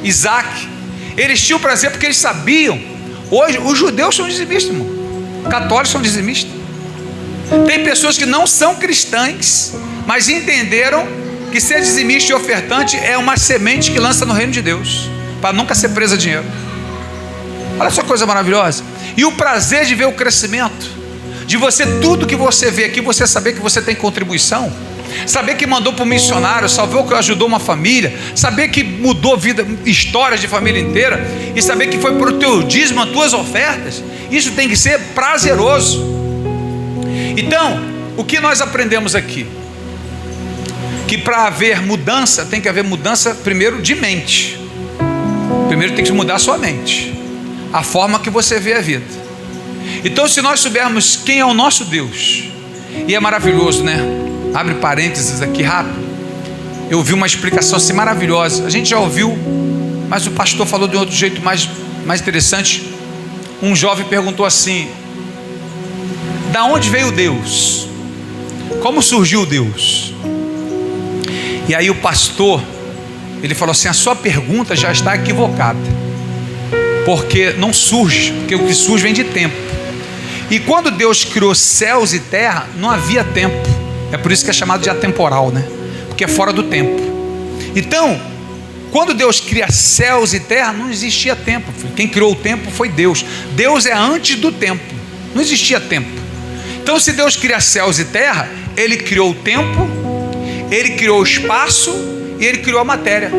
Isaac, eles tinham prazer porque eles sabiam. Hoje os judeus são dizimistas, irmão, católicos são dizimistas, tem pessoas que não são cristãs, mas entenderam que ser dizimista e ofertante é uma semente que lança no reino de Deus, para nunca ser presa a dinheiro. Olha só que coisa maravilhosa. E o prazer de ver o crescimento, de você, tudo que você vê aqui, você saber que você tem contribuição, saber que mandou para o missionário, salvou, que ajudou uma família, saber que mudou vida, histórias de família inteira, e saber que foi por o teu dízimo, as tuas ofertas. Isso tem que ser prazeroso. Então, o que nós aprendemos aqui? Que para haver mudança, tem que haver mudança primeiro de mente. Primeiro tem que mudar a sua mente, a forma que você vê a vida. Então, se nós soubermos quem é o nosso Deus, e é maravilhoso, né? Abre parênteses aqui rápido. Eu ouvi uma explicação assim maravilhosa. A gente já ouviu, mas o pastor falou de outro jeito mais interessante. Um jovem perguntou assim: da onde veio Deus? Como surgiu Deus? E aí o pastor, ele falou assim: a sua pergunta já está equivocada, porque não surge, porque o que surge vem de tempo. E quando Deus criou céus e terra, não havia tempo. É por isso que é chamado de atemporal, né? Porque é fora do tempo. Então, quando Deus cria céus e terra, não existia tempo. Quem criou o tempo foi Deus. Deus é antes do tempo. Não existia tempo. Então, se Deus cria céus e terra, Ele criou o tempo, Ele criou o espaço e Ele criou a matéria.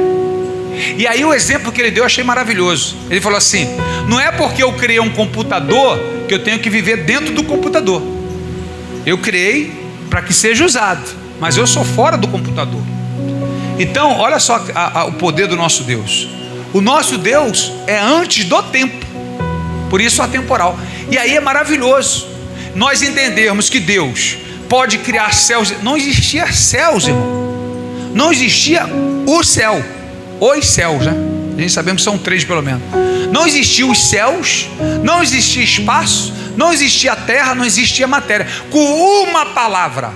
E aí o exemplo que Ele deu eu achei maravilhoso. Ele falou assim: não é porque eu criei um computador que eu tenho que viver dentro do computador. Eu criei para que seja usado, mas eu sou fora do computador. Então olha só o poder do nosso Deus. O nosso Deus é antes do tempo, por isso atemporal. E aí é maravilhoso nós entendermos que Deus pode criar céus. Não existia céus, irmão. Não existia o céu, os céus, né? A gente sabemos que são 3 pelo menos. Não existiam os céus, não existia espaço, não existia terra, não existia matéria. Com uma palavra,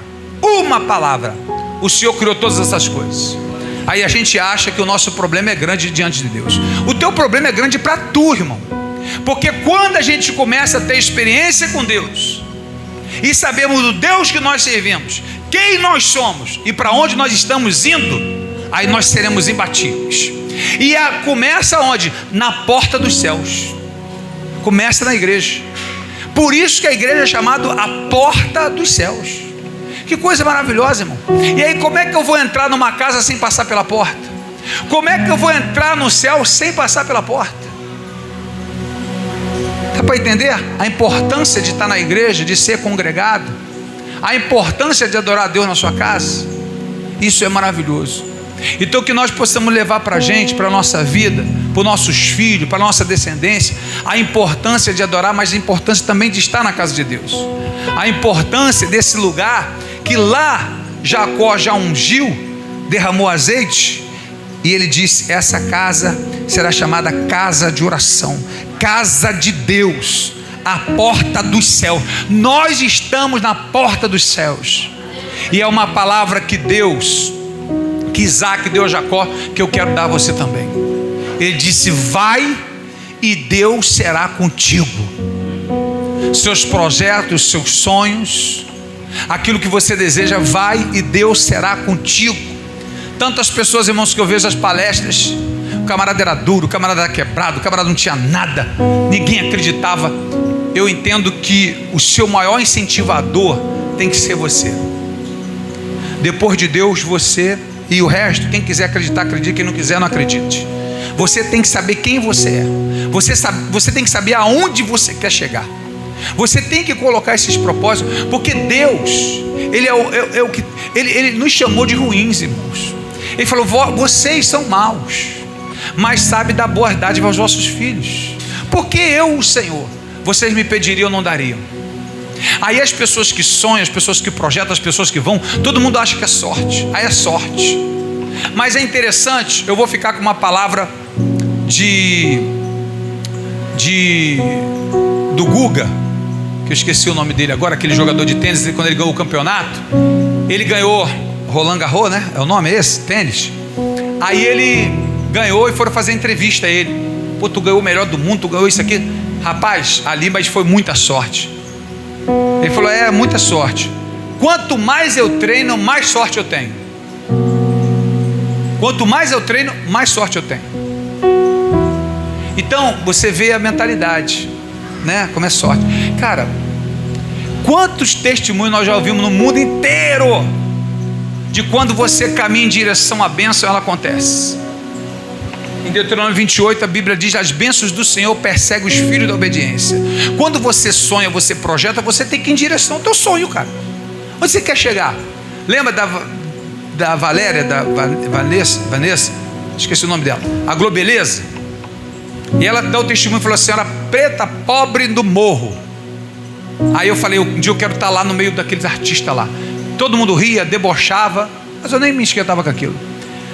o Senhor criou todas essas coisas. Aí a gente acha que o nosso problema é grande diante de Deus. O teu problema é grande para tu, irmão. Porque quando a gente começa a ter experiência com Deus, e sabemos do Deus que nós servimos, quem nós somos e para onde nós estamos indo, aí nós seremos imbatíveis. E começa onde? Na porta dos céus. Começa na igreja. Por isso que a igreja é chamada a porta dos céus. Que coisa maravilhosa, irmão. E aí, como é que eu vou entrar numa casa sem passar pela porta? Como é que eu vou entrar no céu sem passar pela porta? Dá para entender a importância de estar na igreja, de ser congregado, a importância de adorar a Deus na sua casa? Isso é maravilhoso. Então que nós possamos levar para a gente, para a nossa vida, para os nossos filhos, para a nossa descendência, a importância de adorar, mas a importância também de estar na casa de Deus, a importância desse lugar, que lá Jacó já ungiu, derramou azeite, e ele disse: essa casa será chamada casa de oração, casa de Deus, a porta dos céus. Nós estamos na porta dos céus, e é uma palavra que Deus, que Isaac deu a Jacó, que eu quero dar a você também. Ele disse: vai e Deus será contigo. Seus projetos, seus sonhos, aquilo que você deseja, vai e Deus será contigo. Tantas pessoas, irmãos, que eu vejo as palestras, o camarada era duro, o camarada era quebrado, o camarada não tinha nada, ninguém acreditava. Eu entendo que o seu maior incentivador tem que ser você. Depois de Deus, você e o resto, quem quiser acreditar, acredite, quem não quiser, não acredite. Você tem que saber quem você é. Você tem que saber aonde você quer chegar. Você tem que colocar esses propósitos, porque Deus, Ele nos chamou de ruins, irmãos. Ele falou: vocês são maus, mas sabe dar boas dádivas aos vossos filhos. Porque eu, o Senhor, vocês me pediriam, não dariam. Aí as pessoas que sonham, as pessoas que projetam, as pessoas que vão, todo mundo acha que é sorte. Aí é sorte. Mas é interessante, eu vou ficar com uma palavra do Guga, que eu esqueci o nome dele agora, aquele jogador de tênis, quando ele ganhou o campeonato, ele ganhou Roland Garros, né? É o nome esse? Tênis. Aí ele ganhou e foram fazer entrevista a ele. Pô, tu ganhou o melhor do mundo, tu ganhou isso aqui. Rapaz, ali, mas foi muita sorte. Ele falou: é muita sorte. Quanto mais eu treino, mais sorte eu tenho. Quanto mais eu treino, mais sorte eu tenho. Então você vê a mentalidade, né? Como é sorte. Cara, quantos testemunhos nós já ouvimos no mundo inteiro de quando você caminha em direção à bênção, ela acontece. Em Deuteronômio 28, a Bíblia diz: as bênçãos do Senhor perseguem os filhos da obediência. Quando você sonha, você projeta, você tem que ir em direção ao teu sonho, cara. Onde você quer chegar? Lembra da Valéria, da Vanessa, esqueci o nome dela, a Globeleza? E ela dá o testemunho e falou assim: era preta, pobre do morro. Aí eu falei: um dia eu quero estar lá no meio daqueles artistas lá. Todo mundo ria, debochava, mas eu nem me esquentava com aquilo.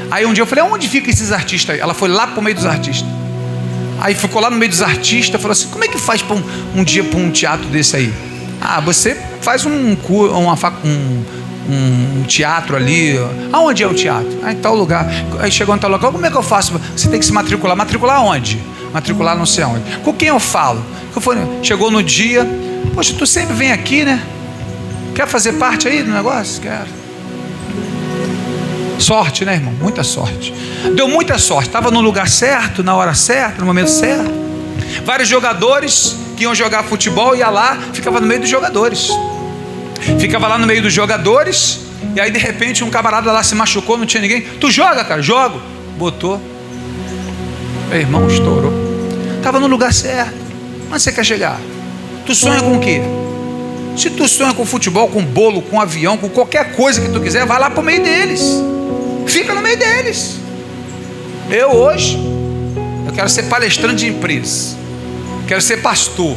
Aí um dia eu falei: onde ficam esses artistas aí? Ela foi lá para o meio dos artistas. Aí ficou lá no meio dos artistas, falou assim: como é que faz para um dia para um teatro desse aí? Ah, você faz um teatro ali. Aonde é o teatro? Ah, em tal lugar. Aí chegou em tal lugar: como é que eu faço? Você tem que se matricular. Matricular onde? Matricular não sei aonde. Com quem eu falo? Chegou no dia: poxa, tu sempre vem aqui, né? Quer fazer parte aí do negócio? Quero. Sorte, né, irmão? Muita sorte. Deu muita sorte. Estava no lugar certo, na hora certa, no momento certo. Vários jogadores que iam jogar futebol, ia lá, ficava no meio dos jogadores. Ficava lá no meio dos jogadores. E aí de repente um camarada lá se machucou, não tinha ninguém. Tu joga, cara? Jogo. Botou. Meu irmão, estourou. Estava no lugar certo. Onde você quer chegar? Tu sonha com o quê? Se tu sonha com futebol, com bolo, com avião, com qualquer coisa que tu quiser, vai lá para o meio deles. Fica no meio deles. Eu hoje, eu quero ser palestrante de empresa. Quero ser pastor.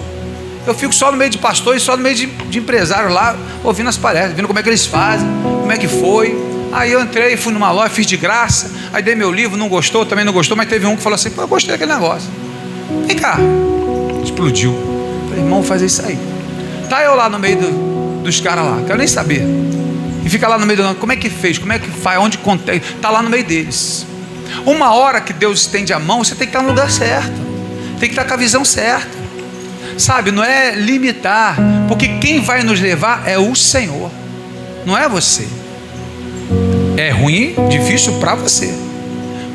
Eu fico só no meio de pastor e só no meio de empresário lá, ouvindo as palestras, vendo como é que eles fazem, como é que foi. Aí eu entrei, fui numa loja, fiz de graça. Aí dei meu livro, não gostou, também não gostou, mas teve um que falou assim: pô, eu gostei daquele negócio. Vem cá. Explodiu. Falei: irmão, vou fazer isso aí. Tá eu lá no meio dos caras lá, quero nem saber. E fica lá no meio do... como é que fez, como é que faz, onde contém. Tá lá no meio deles. Uma hora que Deus estende a mão, você tem que estar no lugar certo. Tem que estar com a visão certa. Sabe, não é limitar. Porque quem vai nos levar é o Senhor, não é você. É ruim, difícil para você.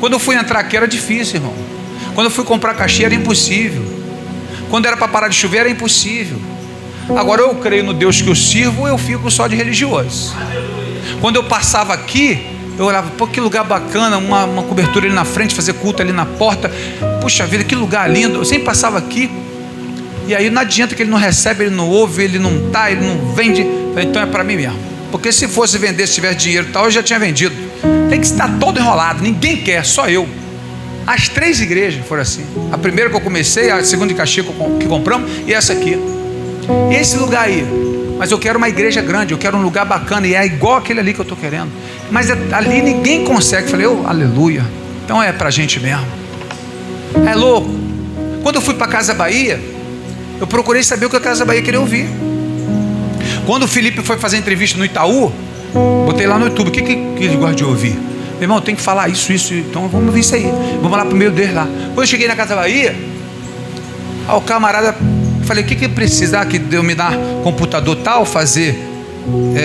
Quando eu fui entrar aqui era difícil, irmão. Quando eu fui comprar cachê era impossível. Quando era para parar de chover era impossível. Agora eu creio no Deus que eu sirvo, eu fico só de religioso. Quando eu passava aqui, eu olhava, pô, que lugar bacana, uma cobertura ali na frente, fazer culto ali na porta. Puxa vida, que lugar lindo. Eu sempre passava aqui. E aí não adianta que ele não recebe, ele não ouve, ele não tá, ele não vende. Então é para mim mesmo. Porque se fosse vender, se tivesse dinheiro e tal, eu já tinha vendido. Tem que estar todo enrolado, ninguém quer, só eu. As 3 igrejas foram assim. A primeira que eu comecei, a segunda de Caxias que compramos, e essa aqui. E esse lugar aí. Mas eu quero uma igreja grande, eu quero um lugar bacana, e é igual aquele ali que eu estou querendo. Mas ali ninguém consegue. Falei, aleluia. Então é pra gente mesmo. É louco. Quando eu fui para Casa Bahia, eu procurei saber o que a Casa Bahia queria ouvir. Quando o Felipe foi fazer entrevista no Itaú, botei lá no YouTube, o que ele gosta de ouvir? Meu irmão, tem que falar isso, então vamos ouvir isso aí. Vamos lá pro meio dele lá. Quando eu cheguei na Casa Bahia, o camarada, falei, o que precisa? Que eu me dar computador tal, fazer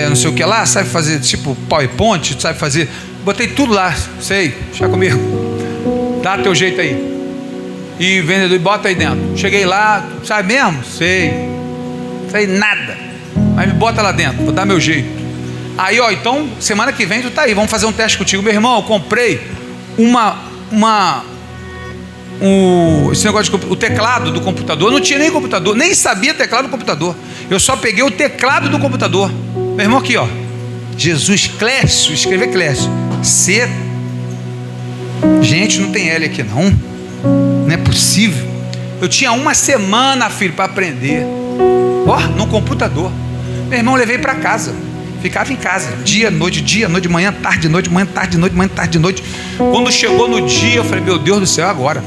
não sei o que lá, sabe fazer tipo PowerPoint, sabe fazer. Botei tudo lá, sei, deixa comigo. Dá teu jeito aí. E vendedor, bota aí dentro. Cheguei lá, sabe mesmo? Sei nada. Mas me bota lá dentro, vou dar meu jeito. Aí, então, semana que vem tu tá aí, vamos fazer um teste contigo. Meu irmão, eu comprei esse negócio o teclado do computador. Eu não tinha nem computador, nem sabia teclado do computador. Eu só peguei o teclado do computador. Meu irmão, aqui, Jesus Clécio, escrever Clécio. C. Gente, não tem L aqui não. Não é possível. Eu tinha uma semana, filho, para aprender. No computador. Meu irmão, levei para casa. Ficava em casa, dia, noite, de manhã, tarde, de noite, manhã, tarde, de noite, manhã, tarde, de noite. Quando chegou no dia, eu falei, meu Deus do céu, agora.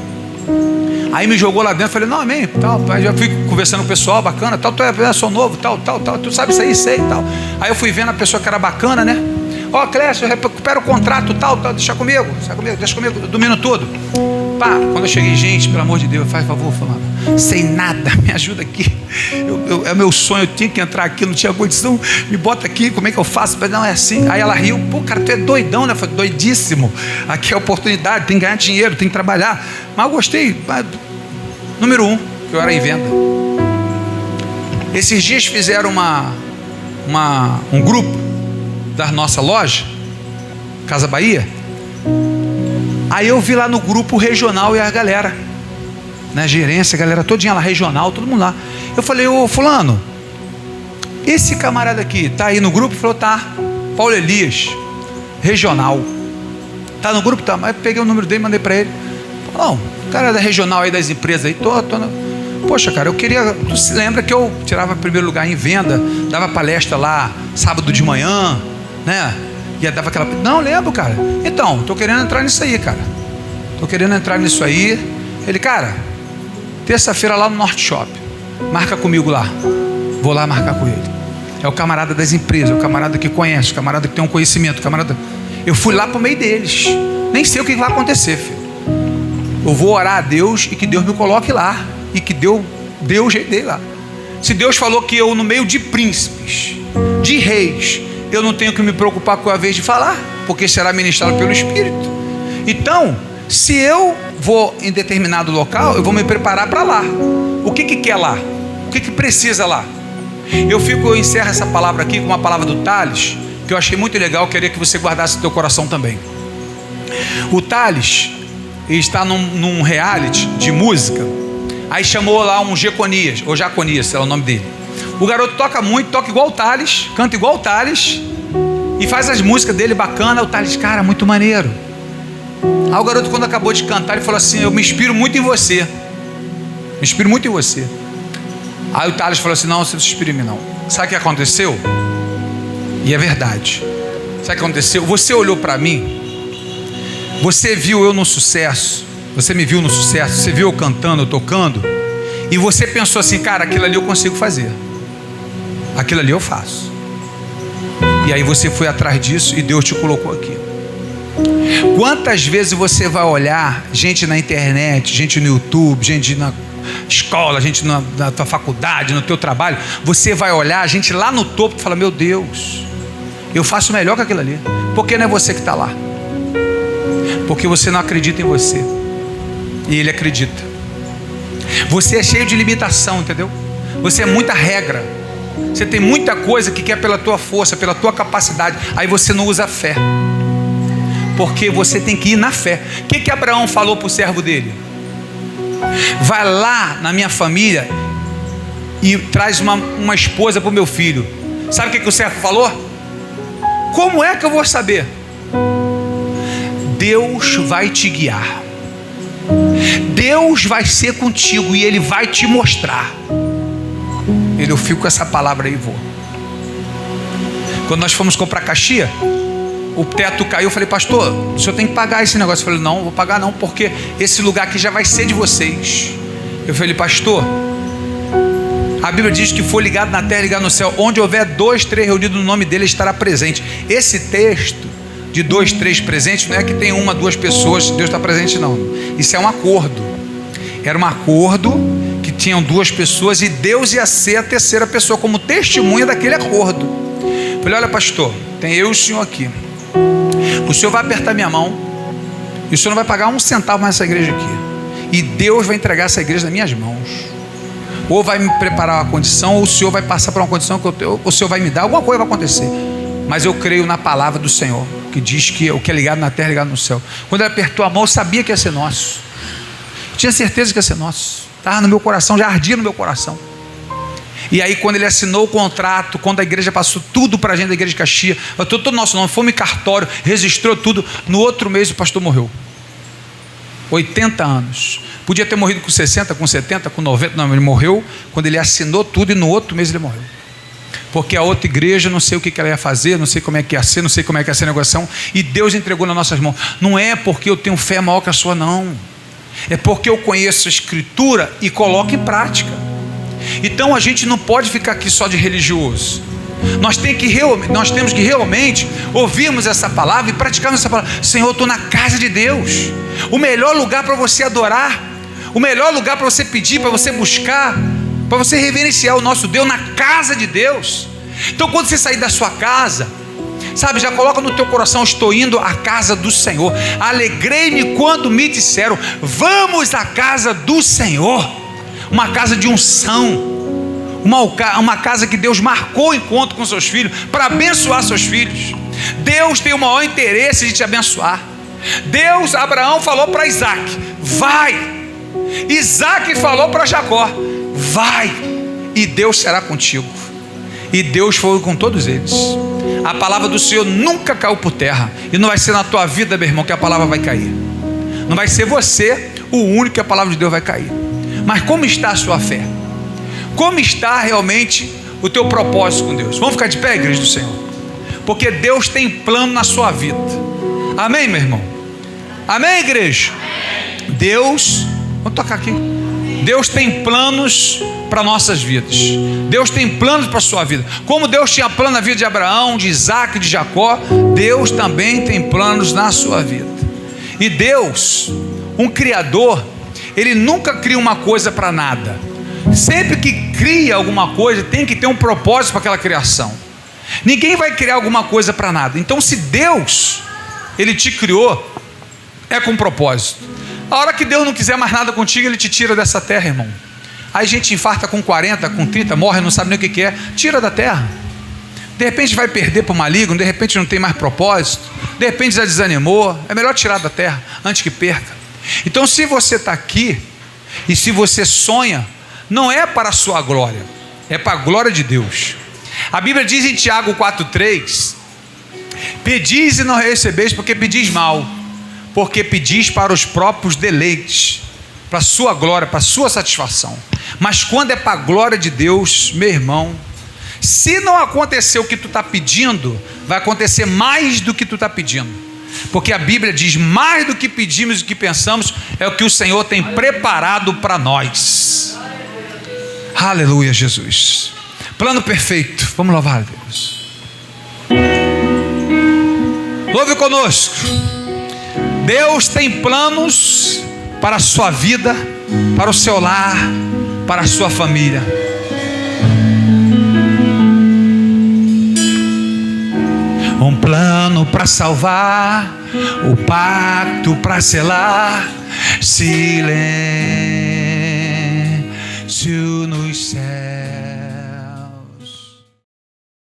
Aí me jogou lá dentro, falei, não, amém, tal. Aí já fui conversando com o pessoal, bacana, tal, tu sou novo, tal, tu sabe isso aí, sei, tal. Aí eu fui vendo a pessoa que era bacana, né? Clécio, eu recupero o contrato, tal, deixa comigo, domino tudo. Pá, quando eu cheguei, gente, pelo amor de Deus, faz favor, fulano, sem nada, me ajuda aqui. É meu sonho, eu tinha que entrar aqui, não tinha condição, me bota aqui, como é que eu faço? Não, é assim. Aí ela riu, pô, cara, tu é doidão, né? Eu falei, doidíssimo. Aqui é oportunidade, tem que ganhar dinheiro, tem que trabalhar. Mas eu gostei. Número 1, que eu era em venda. Esses dias fizeram um grupo da nossa loja, Casa Bahia. Aí eu vi lá no grupo regional e a galera, né, gerência, a galera todinha lá, regional, todo mundo lá. Eu falei, ô fulano, esse camarada aqui tá aí no grupo? Ele falou, tá. Paulo Elias, regional. Tá no grupo? Tá. Mas eu peguei o número dele e mandei para ele. Não, o cara da regional aí das empresas aí, poxa, cara, eu queria. Tu se lembra que eu tirava primeiro lugar em venda, dava palestra lá sábado de manhã, né? E dava aquela. Não, lembro, cara. Então, tô querendo entrar nisso aí, cara. Tô querendo entrar nisso aí. Ele, cara, terça-feira lá no Norte Shop. Marca comigo lá. Vou lá marcar com ele. É o camarada das empresas, é o camarada que conhece, o camarada que tem um conhecimento, o camarada. Eu fui lá pro meio deles. Nem sei o que vai acontecer, filho. Eu vou orar a Deus e que Deus me coloque lá. E que deu o jeito dele lá. Se Deus falou que eu, no meio de príncipes, de reis, eu não tenho que me preocupar com a vez de falar, porque será ministrado pelo Espírito. Então, se eu vou em determinado local, eu vou me preparar para lá. O que quer lá? O que precisa lá? Eu encerro essa palavra aqui com uma palavra do Thales, que eu achei muito legal, queria que você guardasse no teu coração também. O Thales está num reality de música. Aí chamou lá um Jeconias, ou Jaconias, é o nome dele. O garoto toca muito, toca igual o Thales, canta igual o Thales, e faz as músicas dele bacana. O Thales, cara, muito maneiro. Aí o garoto, quando acabou de cantar, ele falou assim, eu me inspiro muito em você. Me inspiro muito em você. Aí o Thales falou assim, não, você não se inspira em mim não. Sabe o que aconteceu? E é verdade. Sabe o que aconteceu? Você olhou para mim, você viu eu no sucesso, você me viu no sucesso, você viu eu cantando, eu tocando, e você pensou assim, cara, aquilo ali eu consigo fazer, aquilo ali eu faço. E aí você foi atrás disso e Deus te colocou aqui. Quantas vezes você vai olhar gente na internet, gente no YouTube, gente escola, gente na tua faculdade, no teu trabalho, você vai olhar a gente lá no topo e fala: meu Deus, eu faço melhor que aquilo ali. Por que não é você que está lá? Porque você não acredita em você e ele acredita. Você é cheio de limitação, entendeu? Você é muita regra. Você tem muita coisa que quer pela tua força, pela tua capacidade. Aí você não usa a fé, porque você tem que ir na fé. O que Abraão falou para o servo dele? Vai lá na minha família e traz uma esposa para o meu filho. Sabe o que o servo falou? Como é que eu vou saber? Deus vai te guiar. Deus vai ser contigo e Ele vai te mostrar. Eu fico com essa palavra aí e vou. Quando nós fomos comprar Caxias, o teto caiu. Eu falei: pastor, o senhor tem que pagar esse negócio. Eu falei: não, vou pagar não, porque esse lugar aqui já vai ser de vocês. Eu falei: pastor, a Bíblia diz que foi ligado na terra, ligado no céu. Onde houver 2, 3 reunidos no nome dele, estará presente. Esse texto de 2, 3 presentes não é que tem 1, 2 pessoas, Deus está presente, não. Isso é um acordo. Era um acordo que tinham 2 pessoas e Deus ia ser a terceira pessoa como testemunha daquele acordo. Eu falei: olha, pastor, tem eu e o senhor aqui. O senhor vai apertar minha mão e o senhor não vai pagar 1 centavo mais essa igreja aqui. E Deus vai entregar essa igreja nas minhas mãos. Ou vai me preparar uma condição, ou o senhor vai passar por uma condição que o senhor vai me dar, alguma coisa vai acontecer. Mas eu creio na palavra do Senhor, que diz que o que é ligado na terra é ligado no céu. Quando ele apertou a mão, eu sabia que ia ser nosso. Eu tinha certeza que ia ser nosso. Estava no meu coração, já ardia no meu coração. E aí, quando ele assinou o contrato, quando a igreja passou tudo para a gente da igreja de Caxias, todo o nosso nome, fomos em cartório, registrou tudo. No outro mês o pastor morreu. 80 anos. Podia ter morrido com 60, com 70, com 90. Não, ele morreu quando ele assinou tudo e no outro mês ele morreu. Porque a outra igreja, não sei o que ela ia fazer, não sei como é que ia ser, não sei como é que ia ser a negociação, e Deus entregou nas nossas mãos. Não é porque eu tenho fé maior que a sua, não. É porque eu conheço a Escritura e coloco em prática. Então a gente não pode ficar aqui só de religioso. Nós temos que realmente ouvirmos essa palavra e praticarmos essa palavra. Senhor, eu estou na casa de Deus. O melhor lugar para você adorar, o melhor lugar para você pedir, para você buscar, para você reverenciar o nosso Deus, na casa de Deus. Então quando você sair da sua casa, sabe, já coloca no teu coração: estou indo à casa do Senhor. Alegrei-me quando me disseram: vamos à casa do Senhor. Uma casa de unção, uma casa que Deus marcou o encontro com seus filhos, para abençoar seus filhos. Deus tem o maior interesse de te abençoar. Abraão falou para Isaac: vai. Isaac falou para Jacó: vai, e Deus será contigo. E Deus foi com todos eles. A palavra do Senhor nunca caiu por terra. E não vai ser na tua vida, meu irmão, que a palavra vai cair. Não vai ser você o único que a palavra de Deus vai cair. Mas como está a sua fé? Como está realmente o teu propósito com Deus? Vamos ficar de pé, igreja do Senhor? Porque Deus tem plano na sua vida. Amém, meu irmão? Amém, igreja? Amém. Deus, vamos tocar aqui. Deus tem planos para nossas vidas. Deus tem planos para a sua vida. Como Deus tinha plano na vida de Abraão, de Isaac, de Jacó, Deus também tem planos na sua vida. E Deus, um Criador, Ele nunca cria uma coisa para nada. Sempre que cria alguma coisa, tem que ter um propósito para aquela criação. Ninguém vai criar alguma coisa para nada. Então, se Deus, Ele te criou, é com propósito. A hora que Deus não quiser mais nada contigo, Ele te tira dessa terra, irmão. Aí a gente infarta com 40, com 30, morre, não sabe nem o que é. Tira da terra. De repente vai perder para o maligno, de repente não tem mais propósito, de repente já desanimou. É melhor tirar da terra antes que perca. Então, se você está aqui e se você sonha, não é para a sua glória, é para a glória de Deus. A Bíblia diz em Tiago 4,3: pedis e não recebeis, porque pedis mal, porque pedis para os próprios deleites, para a sua glória, para a sua satisfação. Mas quando é para a glória de Deus, meu irmão, se não acontecer o que tu está pedindo, vai acontecer mais do que tu está pedindo. Porque a Bíblia diz: mais do que pedimos e do que pensamos, é o que o Senhor tem preparado para nós. Aleluia, Jesus. Plano perfeito. Vamos louvar a Deus. Louve conosco. Deus tem planos para a sua vida, para o seu lar, para a sua família. Um plano para salvar, o pacto para selar, silêncio nos céus.